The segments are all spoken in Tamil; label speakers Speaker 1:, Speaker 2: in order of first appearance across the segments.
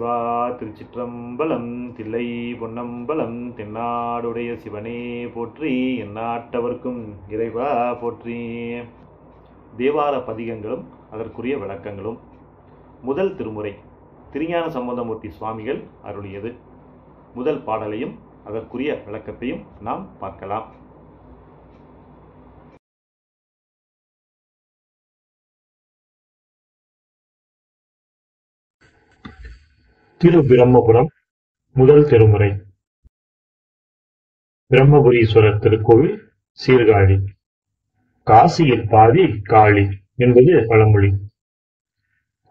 Speaker 1: சிவா திருச்சிற்றம்பலம். தில்லை பொன்னம்பலம். தென்னாடுடைய சிவனே போற்றி. எந்நாட்டவர்க்கும் இறைவா போற்றி. தேவார பதிகங்களும் அதற்குரிய விளக்கங்களும். முதல் திருமுறை திருஞான சம்பந்தமூர்த்தி சுவாமிகள் அருளியது. முதல் பாடலையும் அதற்குரிய விளக்கத்தையும் நாம் பார்க்கலாம். திரு பிரம்மபுரம் முதல் திருமுறை. பிரம்மபுரீஸ்வரர் திருக்கோவில், சீர்காழி. காசியில் பாதி காளி என்பது பழமொழி.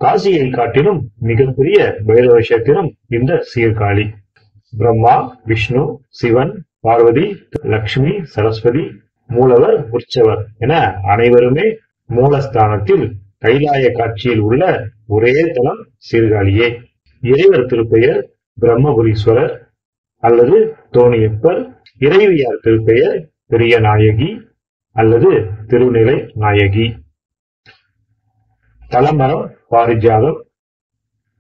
Speaker 1: காசியை காட்டிலும் மிகப்பெரிய பைரவ கஷேத்திரம் இந்த சீர்காழி. பிரம்மா, விஷ்ணு, சிவன், பார்வதி, லக்ஷ்மி, சரஸ்வதி, மூலவர், உற்சவர் என அனைவருமே மூலஸ்தானத்தில் கைலாய காட்சியில் உள்ள ஒரே தலம் சீர்காழியே. இறைவர் திருப்பெயர் பிரம்மபுரீஸ்வரர் அல்லது தோணியப்பர். இறைவியார் திருப்பெயர் பெரிய நாயகி அல்லது திருநிலை நாயகி. தலமரம் பாரிஜாதம்,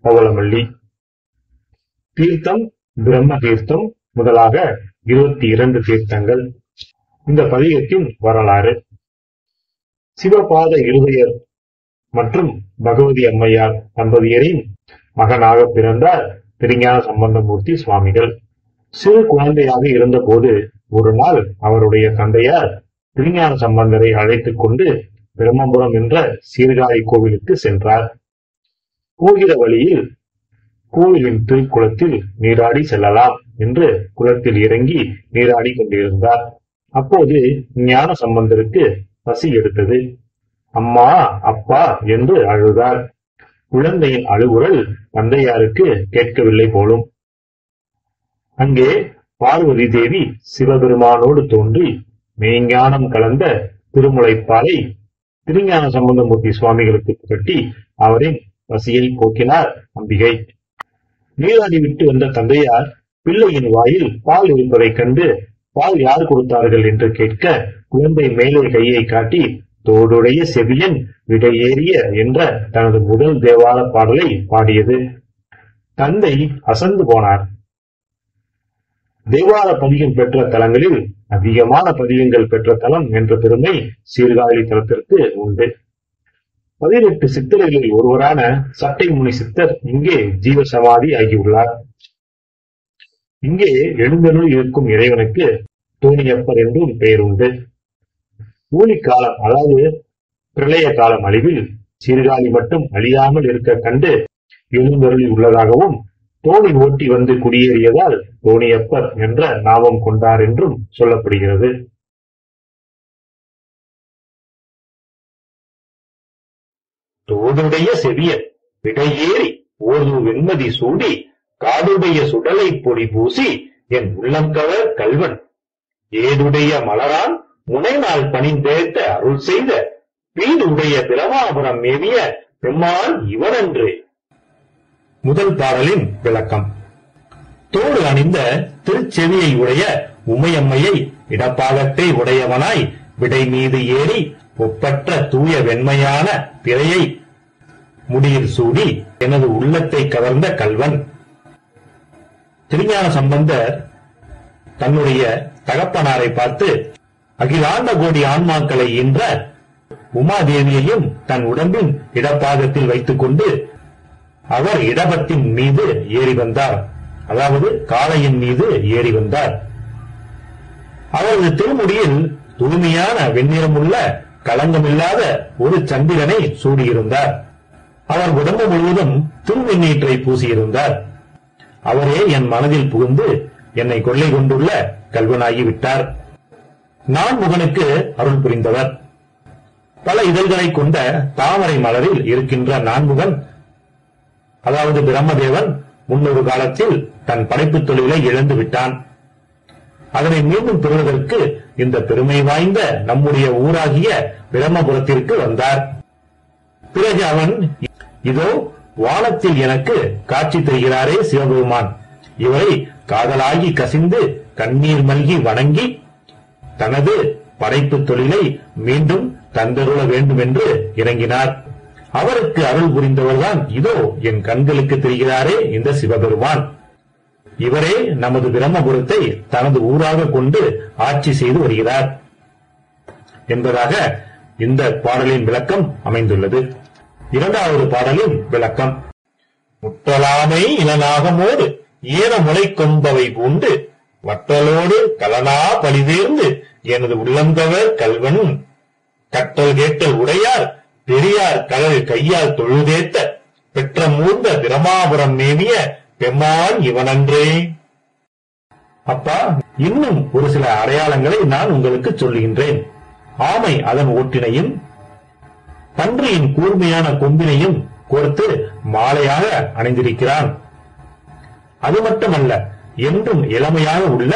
Speaker 1: பவளமல்லி. தீர்த்தம் பிரம்ம தீர்த்தம் முதலாக 22 தீர்த்தங்கள். இந்த பதிகத்தின் வரலாறு: சிவபாத இருதயர் மற்றும் பகவதி அம்மையார் தம்பதியரின் மகனாக பிறந்தார் திருஞான சம்பந்தமூர்த்தி சுவாமிகள். சிறு குழந்தையாக இருந்தபோது ஒரு நாள் அவருடைய தந்தையார் திருஞான சம்பந்தரை அழைத்துக் கொண்டு பிரம்மபுரம் என்ற சீர்காழி கோவிலுக்கு சென்றார். போகிற வழியில் கோவிலின் திருக்குளத்தில் நீராடி செல்லலாம் என்று குளத்தில் இறங்கி நீராடி கொண்டிருந்தார். அப்போது ஞான சம்பந்தருக்கு பசி எடுத்தது. அம்மா, அப்பா என்று அழுதார். குழந்தையின் அழுகுரல் தந்தையாருக்கு கேட்கவில்லை போலும். அங்கே பார்வதி தேவி சிவபெருமானோடு தோன்றி மெய்ஞானம் கலந்த திருமுலைப்பாலை திருஞான சம்பந்தமூர்த்தி சுவாமிகளுக்கு புகட்டி அவரின் பசியை போக்கினார் அம்பிகை. நீராடிவிட்டு வந்த தந்தையார் பிள்ளையின் வாயில் பால் இருப்பதைக் கண்டு பால் யார் கொடுத்தார்கள் என்று கேட்க, குழந்தை மேலே கையை காட்டி தோடுடைய செவியன் விடையேறிய என்ற தனது முதல் தேவார பாடலை பாடியது. தந்தை அசந்து போனார். தேவார பதிகம் பெற்ற தலங்களில் அதிகமான பதிகங்கள் பெற்ற தலம் என்ற பெருமை சீர்காழி தலத்திற்கு உண்டு. 18 சித்தர்களில் ஒருவரான சட்டை முனி சித்தர் இங்கே ஜீவசமாதி ஆகியுள்ளார். இங்கே எழுந்தருள் இருக்கும் இறைவனுக்கு தோணியப்பர் என்றும் பெயர் உண்டு. ஊழிக்காலம், அதாவது பிரளய காலம் அழிவில் சீர்காழி மட்டும் அழியாமல் இருக்க கண்டு எழுந்தருளி உள்ளதாகவும், தோணி ஓட்டி வந்து குடியேறியதால் தோணியப்பர் என்ற நாமம் கொண்டார் என்றும் சொல்லப்படுகிறது. தோடுடைய செவியன் விடையேறி ஓது வெண்மதி சூடி காடுடைய சுடலை பொடி பூசி என் உள்ளங்கவர் கல்வன் ஏதுடைய மலரான் முனைநாள் பணிந்தேத்த அருள் செய்த வீடுடைய பிரமாபுரம் மேவிய பெம்மான் இவனன்று. முதல் பாடலின் விளக்கம்: தோடு அணிந்த திருச்செவியை உடைய உமையம்மையை இடப்பாகத்தை உடையவனாய் விடை மீது ஏறி ஒப்பற்ற தூய வெண்மையான பிறையை முடியில் சூடி எனது உள்ளத்தை கவர்ந்த கல்வன். திருஞான சம்பந்தர் தன்னுடைய தகப்பனாரை பார்த்து அகிலாண்ட கோடி ஆன்மாக்களை ஈன்ற உமாதேவியையும் தன் உடம்பின் இடப்பாகத்தில் வைத்துக் கொண்டு அவர் இடபத்தின் மீது ஏறி வந்தார், அதாவது காளையின் மீது ஏறி வந்தார். அவரது திருமுடியில் தூய்மையான வெண்ணிறமுள்ள களங்கமில்லாத ஒரு சந்திரனை சூடியிருந்தார். அவர் உடம்பு முழுவதும் திருவெண்ணீற்றை பூசியிருந்தார். அவரே என் மனதில் புகுந்து என்னை கொள்ளை கொண்டுள்ள கல்வனாகிவிட்டார். நான் முகனுக்கு அருள் புரிந்தவர். பல இதழ்களை கொண்ட தாமரை மலரில் இருக்கின்ற நான்முகன், அதாவது பிரம்மதேவன், முன்னொரு காலத்தில் தன் படைப்பு தொழிலை இழந்து விட்டான். அதனை மீண்டும் பெறுவதற்கு இந்த பெருமை வாய்ந்த நம்முடைய ஊராகிய பிரம்மபுரத்திற்கு வந்தார். பிறகு அவன், இதோ வானத்தில் எனக்கு காட்சி தருகிறாரே சிவபெருமான், இவரை காதலாகி கசிந்து கண்ணீர் மல்கி வணங்கி தனது படைப்பு தொழிலை மீண்டும் தந்தருள வேண்டும் என்று இறங்கினார். அவருக்கு அருள் புரிந்தவர்தான் இதோ என் கண்களுக்கு தெரிகிறாரே இந்த சிவபெருமான். இவரே நமது பிரம்மபுரத்தை தனது ஊராக கொண்டு ஆட்சி செய்து வருகிறார் என்பதாக இந்த பாடலின் விளக்கம் அமைந்துள்ளது. இரண்டாவது பாடலின் விளக்கம். முற்றலாமை இளநாகமோடு ஈர முளை கொம்பவை பூண்டு வற்றலோடு கலனா பழிதேர்ந்து எனது உள்ளங்கவர் கல்வன் கட்டல் கேட்டல் உடையார் பெரியார் கடல் கையால் தொழுதேத்த பெற்ற மூர்ந்த பிரமாபுரம் மேவிய பெம்மான் இவனன்றே. அப்பா, இன்னும் ஒரு சில அடையாளங்களை நான் உங்களுக்கு சொல்லுகின்றேன். ஆமை அதன் ஓட்டினையும் பன்றியின் கூர்மையான கொம்பினையும் கோர்த்து மாலையாக அணிந்திருக்கிறான். அது மட்டுமல்ல, என்றும் இளமையாக உள்ள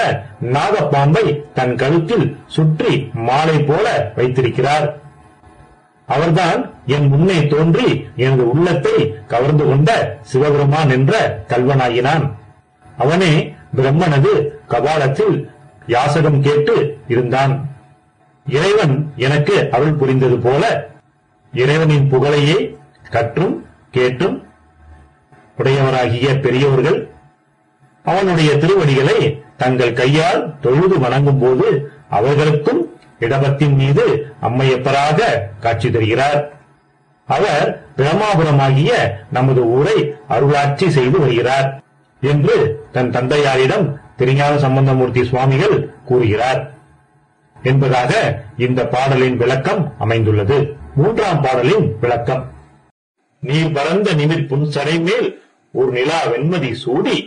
Speaker 1: நாகப்பாம்பை தன் கழுத்தில் சுற்றி மாலை போல வைத்திருக்கிறார். அவர்தான் என் முன்னே தோன்றி எனது உள்ளத்தை கவர்ந்து கொண்ட சிவபெருமான் என்ற கல்வனாயினான். அவனே பிரம்மனது கபாலத்தில் யாசகம் கேட்டு இருந்தான். இறைவன் எனக்கு அருள் புரிந்தது போல இறைவனின் புகழையே கற்றும் கேட்டும் உடையவராகிய பெரியோர்கள் அவனுடைய திருவடிகளை தங்கள் கையால் தொழுது வணங்கும் போது அவர்களுக்கும் இடபத்தின் மீது அம்மையப்பராக காட்சி தருகிறார். அவர் பிரமாபுரமாகிய நமது ஊரை அருளாட்சி செய்து வருகிறார் என்று தன் தந்தையாரிடம் திருஞான சம்பந்தமூர்த்தி சுவாமிகள் கூறுகிறார் என்பதாக இந்த பாடலின் விளக்கம் அமைந்துள்ளது. மூன்றாம் பாடலின் விளக்கம். நீர் பரந்த நிமிர் புன்சடை மேல் ஒரு நிலா வெண்மதி சூடி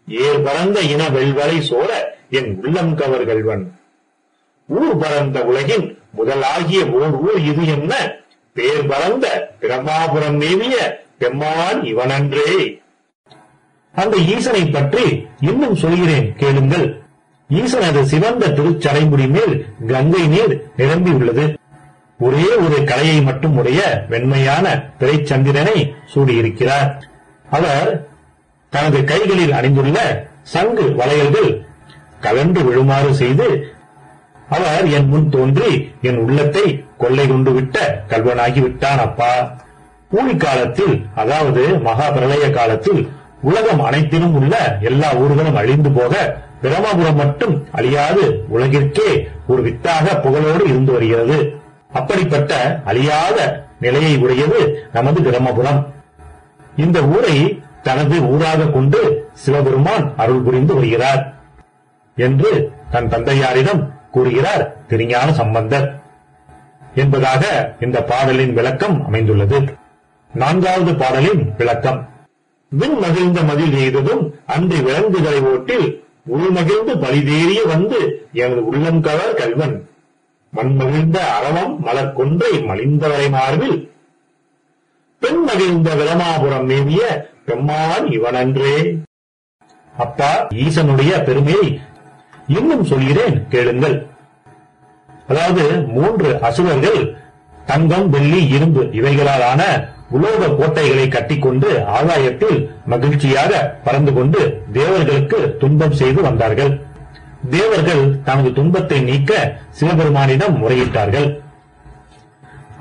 Speaker 1: ஏர் பரந்த இன வெள்வரை சோர என் உள்ளம் கவர்கள்வன் ஊர் பரந்த உலகின் முதலாகிய ஓர் ஊர் இது என்ன பேர் பரந்த பிரமாபுரம் மேவிய பெம்மான் இவனன்றே. அந்த ஈசனை பற்றி இன்னும் சொல்கிறேன் கேளுங்கள். ஈசனது சிவந்த திருச்சடைமுடி மேல் கங்கை நீர் நிரம்பி உள்ளது. ஒரே ஒரு கலையை மட்டும் உடைய வெண்மையான பிறைச்சந்திரனை சூடியிருக்கிறார். அவர் தனது கைகளில் அணிந்துள்ள சங்கு வளையல்கள் கலந்து விழுமாறு செய்து அவர் என் முன் தோன்றி என் உள்ளத்தை கொள்ளை கொண்டு விட்ட கல்வனாகி விட்டான். அப்பா, ஊழி காலத்தில், அதாவது மகா பிரளய காலத்தில் உலகம் அனைத்திலும் உள்ள எல்லா ஊர்களும் அழிந்து போக பிரம்மபுரம் மட்டும் அழியாது உலகிற்கே ஒரு வித்தாக புகழோடு இருந்து வருகிறது. அப்படிப்பட்ட அழியாத நிலையை உடையது நமது பிரம்மபுரம். இந்த ஊரை தனது ஊராக கொண்டு சிவபெருமான் அருள் புரிந்து வருகிறார் என்று தன் தந்தையாரிடம் கூறுகிறார் திருஞான சம்பந்தர் என்பதாக இந்த பாடலின் விளக்கம் அமைந்துள்ளது. நான்காவது பாடலின் விளக்கம். விண் மகிழ்ந்த மதில் எய்ததும் அன்று விலங்குகளை ஓட்டில் உள்மகிழ்ந்து பலிதேறிய வந்து எனது உள்ளங்கவர் கல்வன் மண்மகிழ்ந்த அரவம் மலர் கொன்றை மலிந்தவரை மார்பில் பெண் மகிழ்ந்த விரமாபுரம் மேவிய பெம்மான் இவனன்றே. அப்பா, ஈசனுடைய பெருமையை இன்னும் சொல்கிறேன் கேளுங்கள். அதாவது 3 அசுரர்கள் தங்கம், வெள்ளி, இரும்பு இவைகளாலான உலோக கோட்டைகளை கட்டிக்கொண்டு ஆகாயத்தில் மகிழ்ச்சியாக பறந்து கொண்டு தேவர்களுக்கு துன்பம் செய்து வந்தார்கள். தேவர்கள் தனது துன்பத்தை நீக்க சிவபெருமானிடம் முறையிட்டார்கள்.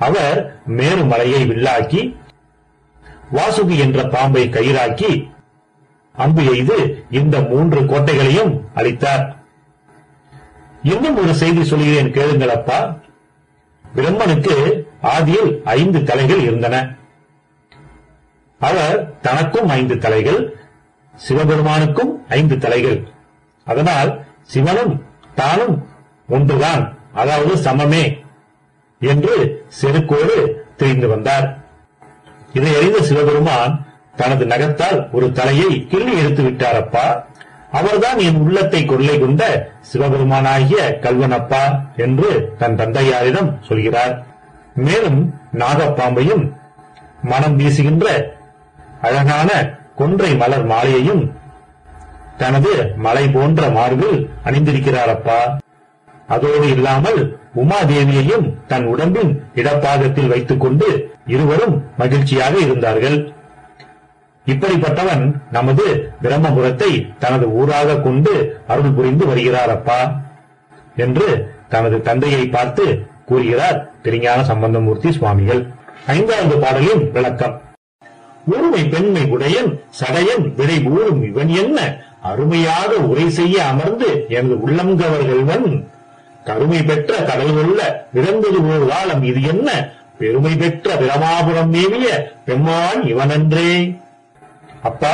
Speaker 1: அவர் மேருமலையை வில்லாக்கி வாசுகி என்ற பாம்பை கயிறாக்கி அம்பு எய்து இந்த 3 கோட்டைகளையும் அளித்தார். இன்னும் ஒரு செய்தி சொல்கிறேன் கேளுங்கள் அப்பா. பிரம்மனுக்கு ஆதியில் 5 தலைகள் இருந்தன. அவர் தனக்கும் 5 தலைகள், சிவபெருமானுக்கும் 5 தலைகள். அதனால் சிவனும் தானும் ஒன்றுதான், அதாவது சமமே என்று செருக்கோடு தெரிந்து வந்தார். இதை அறிந்த சிவபெருமான் தனது நகத்தால் ஒரு தலையை கிள்ளி எடுத்து விட்டார். அப்பா, அவர்தான் என் உள்ளத்தை கொள்ளை கொண்ட சிவபெருமானாகிய கல்வனப்பா என்று தன் தந்தையாரிடம் சொல்கிறார். மேலும் நாகப்பாம்பையும் மனம் வீசுகின்ற அழகான கொன்றை மலர் மாலையையும் தனது மலை போன்ற மார்பில் அணிந்திருக்கிறார். அப்பா, அதோடு இல்லாமல் உமாதேவியையும் தன் உடம்பின் இடப்பாகத்தில் வைத்துக் கொண்டு இருவரும் மகிழ்ச்சியாக இருந்தார்கள். இப்படிப்பட்டவன் நமது பிரம்மபுரத்தை தனது ஊராக கொண்டு அருள் புரிந்து வருகிறார் அப்பா என்று தனது தந்தையை பார்த்து கூறுகிறார் திருஞான சம்பந்தமூர்த்தி சுவாமிகள். ஐந்தாவது பாடலின் விளக்கம். ஒருமை பெண்மை உடையன் சடையன் விடை ஊறும் இவன் என்ன அருமையாக உரை செய்ய அமர்ந்து எனது உள்ளம் கவர்கள்வன் கருமை பெற்ற கடல் கொள்ள பிறந்தது ஓர் காலம் இது என்ன பெருமை பெற்ற பிரமாபுரம் மேவிய பெம்மான் இவனன்றே. அப்பா,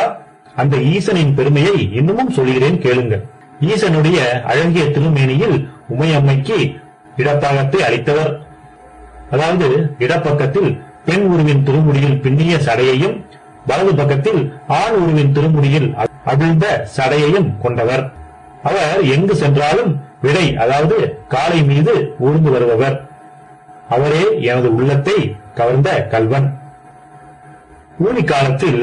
Speaker 1: அந்த ஈசனின் பெருமையை இன்னமும் சொல்கிறேன் கேளுங்கள். ஈசனுடைய அழகிய திருமேனியில் உமையம்மைக்கு இடப்பாகத்தை அளித்தவர். அதாவது இடப்பக்கத்தில் பெண் உருவின் திருமுடியில் பின்னிய சடையையும் வலது பக்கத்தில் ஆண் உருவின் திருமுடியில் அவிழ்ந்த சடையையும் கொண்டவர். அவர் எங்கு சென்றாலும் விடை, அதாவது காலை மீது ஊர்ந்து வருபவர். அவரே எனது உள்ளத்தை கவர்ந்த கல்வன். ஊழி காலத்தில்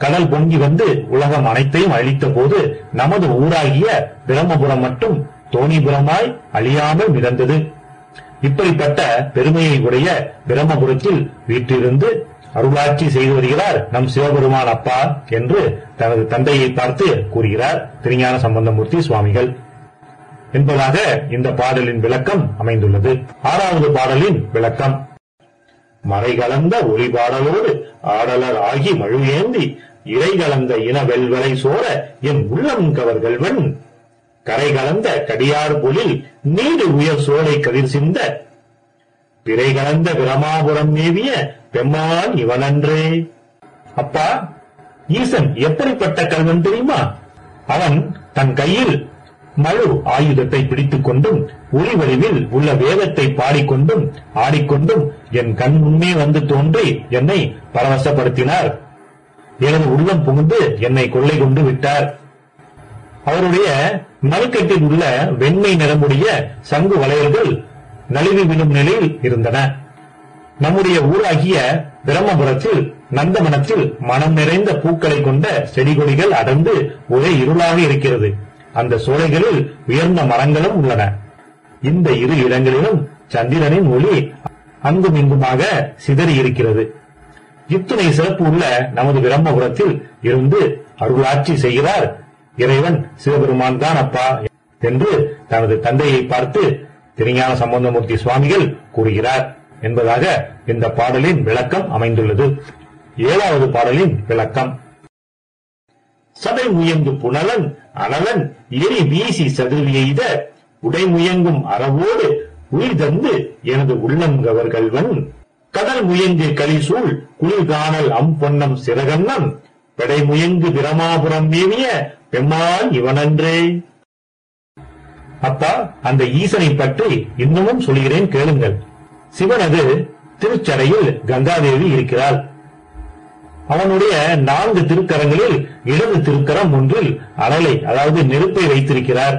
Speaker 1: கடல் பொங்கி வந்து உலகம் அனைத்தையும் அழித்த போது நமது ஊராகிய பிரம்மபுரம் மட்டும் தோணிபுரமாய் அழியாமல் மிதந்தது. இப்படிப்பட்ட பெருமையை உடைய பிரம்மபுரத்தில் வீற்றிருந்து அருளாட்சி செய்து வருகிறார் நம் சிவபெருமான் அப்பா என்று தனது தந்தையை பார்த்து கூறுகிறார் திருஞான சம்பந்தமூர்த்தி சுவாமிகள் என்பதாக இந்த பாடலின் விளக்கம் அமைந்துள்ளது. ஆறாவது பாடலின் விளக்கம். மறை கலந்த ஒளி பாடலோடு ஆடலர் ஆகி மழு ஏந்தி இறை கலந்த இன வெல்வலை சோர என் உள்ளம் கவர்கள்வன் கரை கலந்த கடியார் பொழில் நீடு உயர் சோலை கதிர் சிந்த பிறை கலந்த பிரமாபுரம் மேவிய பெம்மான் இவனன்றே. அப்பா, ஈசன் எப்படிப்பட்ட கல்வன் தெரியுமா? அவன் தன் கையில் மழு ஆயுதத்தை பிடித்துக் கொண்டும் ஒளி வடிவில் உள்ள வேதத்தை பாடிக்கொண்டும் ஆடிக்கொண்டும் என் கண் முன்னே வந்து தோன்றி என்னை பரவசப்படுத்தினார். எனது உள்ளம் புகுந்து என்னை கொள்ளை கொண்டு விட்டார். அவருடைய மணிக்கட்டில் உள்ள வெண்மை நிறமுடைய சங்கு வளையல்கள் நழுவி விழும் நிலையில் இருந்தன. நம்முடைய ஊராகிய பிரம்மபுரத்தில் நந்தவனத்தில் மனம் நிறைந்த பூக்களை கொண்ட செடி கொடிகள் அடர்ந்து ஒரே இருளாக இருக்கிறது. அந்த சோலைகளில் உயர்ந்த மரங்களும் உள்ளன. இந்த இரு இடங்களிலும் சந்திரனின் ஒளி அங்கும் இங்குமாக சிதறி இருக்கிறது. இத்துணை சிறப்பு உள்ள நமது பிரம்மபுரத்தில் இருந்து அருளாட்சி செய்கிறார் இறைவன் சிவபெருமான் தான் அப்பா என்று தனது தந்தையை பார்த்து திருஞான சம்பந்தமூர்த்தி சுவாமிகள் கூறுகிறார் என்பதாக இந்த பாடலின் விளக்கம் அமைந்துள்ளது. ஏழாவது பாடலின் விளக்கம். சடை முயங்கு புனலன் அனலன் எரி வீசி சதுவி எய்த உடை முயங்கும் அறவோடு உயிர் தந்து எனது உள்ளம் கவர்கள்வன் கடல் முயங்கு கலிசூழ் குளிர்கானல் அம்பொன்னம் சிறகன்னம் பெடை முயங்கு பிரமாபுரம் மேவிய பெம்மான் இவனன்றே. அப்பா, அந்த ஈசனை பற்றி இன்னமும் சொல்கிறேன் கேளுங்கள். சிவனது திருச்சடையில் கங்காதேவி இருக்கிறாள். அவனுடைய 4 திருக்கரங்களில் இடது திருக்கரம் ஒன்றில் அனலை, அதாவது நெருப்பை வைத்திருக்கிறார்.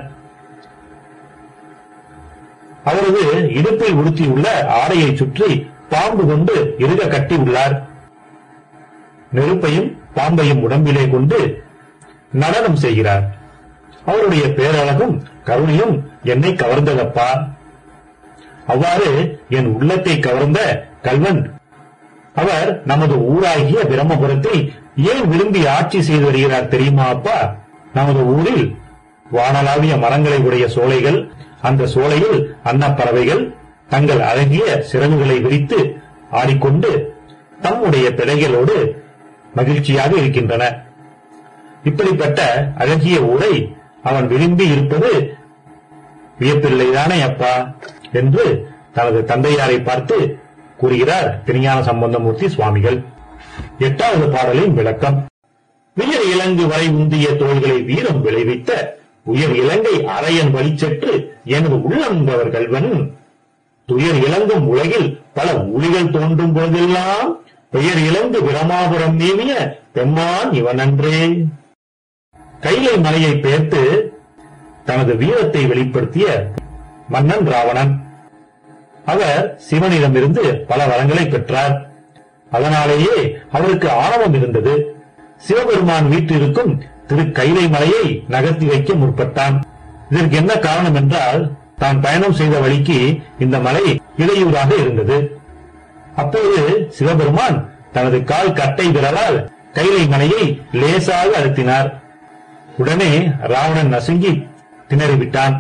Speaker 1: அவரது இடுப்பில் உடுத்தியுள்ள ஆடையை சுற்றி பாம்பு கொண்டு இறுக கட்டி உள்ளார். நெருப்பையும் பாம்பையும் உடம்பிலே கொண்டு நடனம் செய்கிறார். அவருடைய பேரழகும் கருணையும் என்னை கவர்ந்ததப்பா. அவ்வாறு என் உள்ளத்தை கவர்ந்த கல்வன் அவர் நமது ஊராகிய பிரம்மபுரத்தை ஏன் விரும்பி ஆட்சி செய்து வருகிறார் தெரியுமா அப்பா? நமது ஊரில் வானளாவிய மரங்களை உடைய சோலைகள், அந்த சோலையில் அன்னப்பறவைகள் தங்கள் அழகிய சிறகுகளை விரித்து ஆடிக்கொண்டு தம்முடைய பிள்ளைகளோடு மகிழ்ச்சியாக இருக்கின்றன. இப்படிப்பட்ட அழகிய ஊரை அவன் விரும்பி இருப்பது வியப்பில்லைதானே அப்பா என்று தனது தந்தையாரை பார்த்து கூறுகிறார் திருஞான சம்பந்தமூர்த்தி சுவாமிகள். எட்டாவது பாடலின் விளக்கம். உயர் இலங்கு வரை உந்திய தோள்களை வீரம் விளைவித்த உயர் இலங்கை அரையன் வழிச்செற்று எனது உள்ளங்கவர்கள்வன் துயர் இலங்கும் உலகில் பல ஒளிகள் தோன்றும் போதெல்லாம் பெயர் இலங்கு பிரமாபுரம் மேவிய பெம்மான் இவனன்றே. கைலை மலையை பெயர்த்து தனது வீரத்தை வெளிப்படுத்திய மன்னன் ராவணன். அவர் சிவனிடமிருந்து பல வரங்களை பெற்றார். அதனாலேயே அவருக்கு ஆணவம் இருந்தது. சிவபெருமான் வீட்டிற்கும் திரு கைலை மலையை நகர்த்தி வைக்க முற்பட்டான். இதற்கு என்ன காரணம் என்றால், தான் பயணம் செய்த வழிக்கு இந்த மலை இடையூறாக இருந்தது. அப்போது சிவபெருமான் தனது கால் கட்டை விரலால் கைலை மலையை லேசாக அழுத்தினார். உடனே ராவணன் நசுங்கி திணறிவிட்டான்.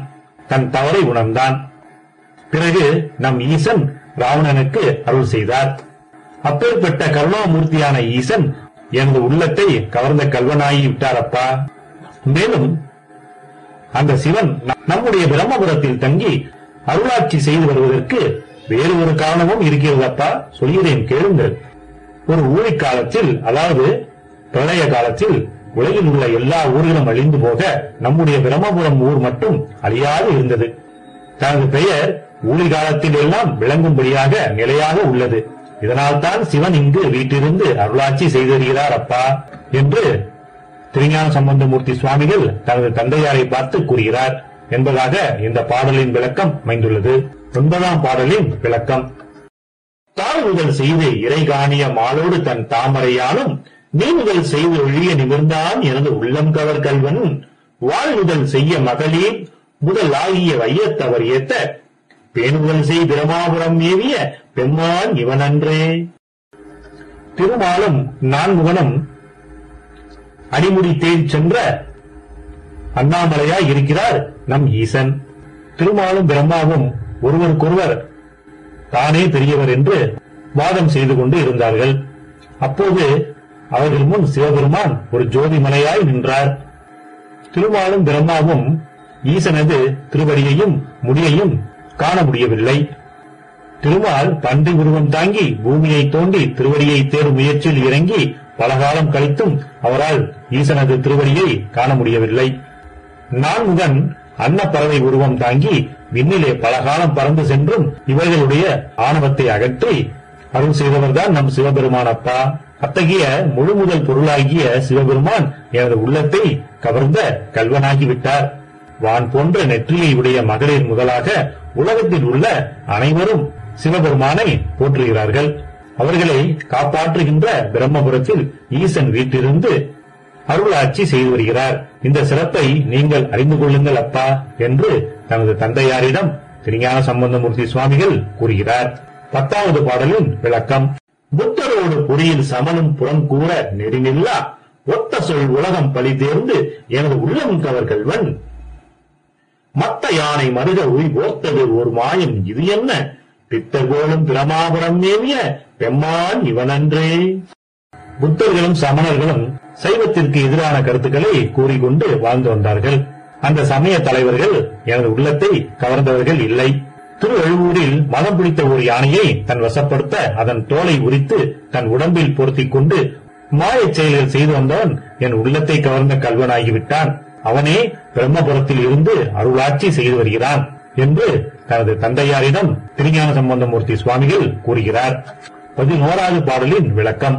Speaker 1: தன் தவறை உணர்ந்தான். பிறகு நம் ஈசன் ராவணனுக்கு அருள் செய்தார். அப்பேற்பட்ட கருணாமூர்த்தியான ஈசன் எனது உள்ளத்தை கவர்ந்த கல்வனாகி விட்டாரப்பா. மேலும் அந்த சிவன் நம்முடைய பிரம்மபுரத்தில் தங்கி அருளாட்சி செய்து வருவதற்கு வேறு ஒரு காரணமும் இருக்கிறதப்பா. சொல்கிறேன் கேளுங்கள். ஒரு ஊழி காலத்தில், அதாவது பிரளய காலத்தில் உலகில் உள்ள எல்லா ஊர்களும் அழிந்து போக நம்முடைய பிரம்மபுரம் ஊர் மட்டும் அழியாது இருந்தது. தனது பெயர் ஊழி காலத்தில் எல்லாம் விளங்கும்படியாக நிலையாக உள்ளது. இதனால்தான் சிவன் இங்கு வீட்டிலிருந்து அருளாட்சி செய்து வருகிறார் அப்பா என்று திருஞான சம்பந்தமூர்த்தி சுவாமிகள் தனது தந்தையாரை பார்த்து கூறுகிறார் என்பதாக இந்த பாடலின் விளக்கம் அமைந்துள்ளது. 9ஆம் பாடலின் விளக்கம். தாழ்வுதல் செய்து இறை காணிய மாலோடு தன் தாமரையானும் நீங்குதல் செய்து ஒழிய நிமிர்ந்தான் எனது உள்ளம் கவர் கல்வன் வாழ்வுதல் செய்ய மகளிர் முதல் ஆகிய வையத்தவர் ஏத்த பேணுதல் செய் பிரமாபுரம் ஏவிய பெம்மான் இவனன்றே. திருமாலும் நான்முகனும் அடிமுடி தேடி சென்ற அண்ணாமலையாய் இருக்கிறார் நம் ஈசன். திருமாலும் பிரம்மாவும் ஒருவருக்கொருவர் தானே பெரியவர் என்று வாதம் செய்து கொண்டு இருந்தார்கள். அப்போது அவர்கள் முன் சிவபெருமான் ஒரு ஜோதிமலையாய் நின்றார். திருமாலும் பிரம்மாவும் ஈசனது திருவடியையும் முடியையும் காண முடியவில்லை. திருமால் பன்றி உருவம் தாங்கி பூமியை தோண்டி திருவடியை தேடும் முயற்சியில் இறங்கி பலகாலம் கழித்தும் அவரால் ஈசனது திருவடியை காண முடியவில்லை. நான்முகன் அன்னப்பறவை உருவம் தாங்கி விண்ணிலே பலகாலம் பறந்து சென்றும் இவர்களுடைய ஆணவத்தை அகற்றி அருள் செய்தவர்தான் நம் சிவபெருமானப்பா. அத்தகைய முழுமுதல் பொருளாகிய சிவபெருமான் எனது உள்ளத்தை கவர்ந்த கல்வனாகிவிட்டார். வான் போன்ற நெற்றியை உடைய மகளிர் முதலாக உலகத்தில் உள்ள அனைவரும் சிவபெருமானை போற்றுகிறார்கள். அவர்களை காப்பாற்றுகின்ற பிரம்மபுரத்தில் ஈசன் வீட்டிலிருந்து அருளாட்சி செய்து வருகிறார். இந்த சிறப்பை நீங்கள் அறிந்து கொள்ளுங்கள் அப்பா என்று தனது தந்தையாரிடம் திருஞான சம்பந்தமூர்த்தி சுவாமிகள் கூறுகிறார். 10வது பாடலின் விளக்கம். புத்தரோடு பொறியில் சமனும் புறம் கூற நெறிநில்லா ஒத்த சொல் உலகம் பழி தேர்ந்து எனது உள்ளம் கவர் கல்வன் மத்த யானை மருக உய் போர்த்தது ஒரு மாயம் இது என்ன பித்தர்கோளும் பிரமாபுரம் மேவிய பெம்மான் இவனன்றே. புத்தர்களும் சமணர்களும் சைவத்திற்கு எதிரான கருத்துக்களை கூறிக்கொண்டு வாழ்ந்து வந்தார்கள். அந்த சமய தலைவர்கள் எனது உள்ளத்தை கவர்ந்தவர்கள் இல்லை. திருவெழுவூரில் மதம் பிடித்த ஒரு யானையை தன் வசப்படுத்த அதன் தோலை உரித்து தன் உடம்பில் பொருத்திக் கொண்டு மாயச் செயல்கள் செய்து வந்தவன் என் உள்ளத்தை கவர்ந்த கல்வனாகிவிட்டான். அவனே பிரம்மபுரத்தில் இருந்து அருளாட்சி செய்து வருகிறான் என்று தனது தந்தையாரிடம் திருஞான சம்பந்தமூர்த்தி சுவாமிகள் கூறுகிறார். 11வது பாடலின் விளக்கம்.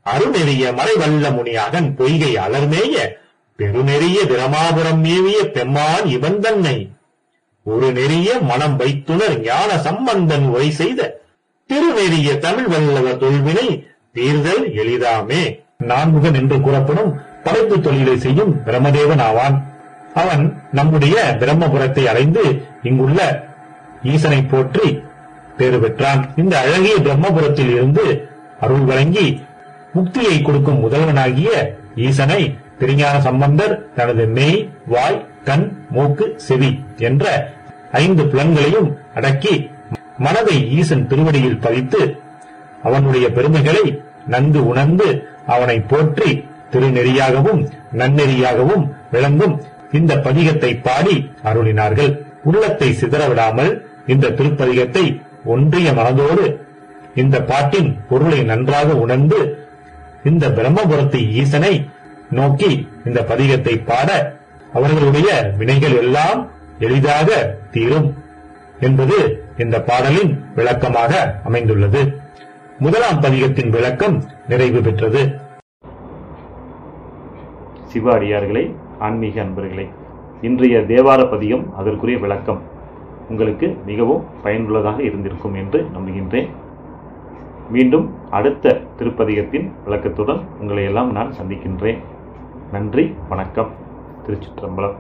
Speaker 1: அருநெறிய மறைவல்ல முனியாகன் பொய்கை அலர்மேய பெருநெறிய பிரமாபுரம் மேவிய பெம்மான் இவன் தன்னை ஒரு நெறிய மனம் வைத்துணர் ஞான சம்பந்தன் உரை செய்த திருநெறிய தமிழ் வல்லவர் தொல்வினை தீர்தல் எளிதாமே. நான்முகன் என்று கூறப்படும் படைப்பு தொழிலை செய்யும் பிரம்மதேவன் ஆவான். அவன் நம்முடைய பிரம்மபுரத்தை அடைந்து இங்குள்ள ஈசனை போற்றி பேறு பெற்றான். இந்த அழகிய பிரம்மபுரத்தில் இருந்து அருள் வழங்கி முக்தியை கொடுக்கும் முதல்வனாகிய ஈசனை திருஞான சம்பந்தர் தனது மெய், வாய், கண், மூக்கு, செவி என்ற 5 புலன்களையும் அடக்கி மனதை ஈசன் திருவடியில் பதித்து அவனுடைய பெருமைகளை நன்கு உணர்ந்து அவனை போற்றி திருநெறியாகவும் நன்னெறியாகவும் விளங்கும் இந்த பதிகத்தை பாடி அருளினார்கள். உள்ளத்தை சிதறவிடாமல் இந்த திருப்பதிகத்தை ஒன்றிய மனதோடு இந்த பாட்டின் பொருளை நன்றாக உணர்ந்து இந்த பிரம்மபுரத்து ஈசனை நோக்கி இந்த பதிகத்தை பாட அவர்களுடைய வினைகள் எல்லாம் எளிதாக தீரும் என்பது இந்த பாடலின் விளக்கமாக அமைந்துள்ளது. 1ஆம் பதிகத்தின் விளக்கம் நிறைவு பெற்றது.
Speaker 2: சிவ அடியார்களே, ஆன்மீக அன்பர்களே, இன்றைய தேவார பதிகம் அதற்குரிய விளக்கம் உங்களுக்கு மிகவும் பயனுள்ளதாக இருந்திருக்கும் என்று நம்புகின்றேன். மீண்டும் அடுத்த திருப்பதிகத்தின் விளக்கத்துடன் உங்களை எல்லாம் நான் சந்திக்கின்றேன். நன்றி, வணக்கம். திருச்சிற்றம்பலம்.